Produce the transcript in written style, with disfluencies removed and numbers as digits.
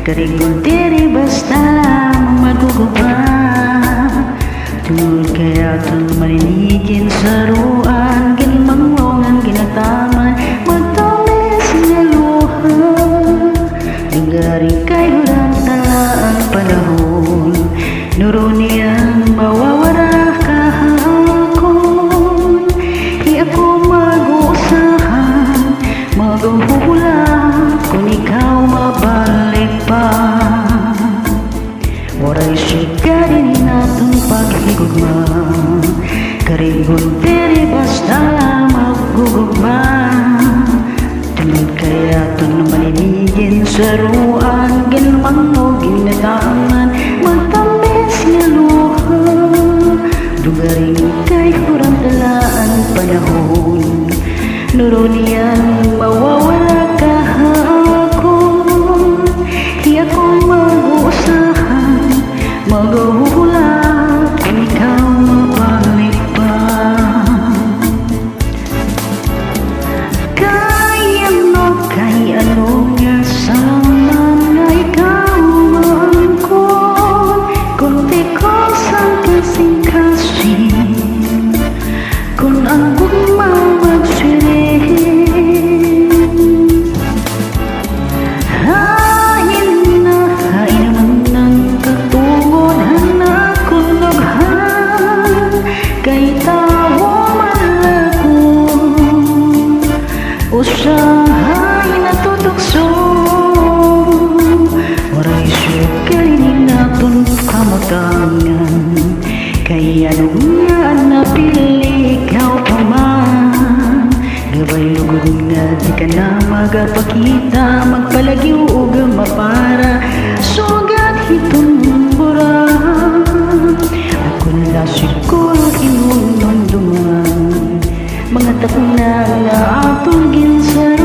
Karigong diri basta magugupa. Tungod kaya itong maninigin sa ruan, ginmanglongan, ginataman, magtamis nga luha. Nagaring kayo lang tala ang panahon, nuro niyang mawawara kahapon. Di ako mag-uusahan, maghuhula kung ikaw mabalik pa. Waray siya din natong paghigugma, karigon diri basta magugugma. Tungod kaya itong maninigin sa ruan, ginmangog, ginataman, magtamis nga luha. Dugaring kay kurang talaan panahon, nuro niyang mawawala kahapon. Di ako mag-uusahan, maghuhula kung ikaw mabalik pa. Kay ano nga salamat nga ikaw maangkon, kunti ko sang kasing-kasing, kung ang gugma magsiring. Hain naman ng katungod, hanak kong lughan, kay tawo malakon, usahay natutukso. Waray siya kainin naton kamatangan, kay anong nga napili ikaw pa man. Gabay lugod nga di ka na magapakita, magpalagiw o gamapara, sugat hitong bura. Ako na siguro inunong duman, mga takna nga atong ginsa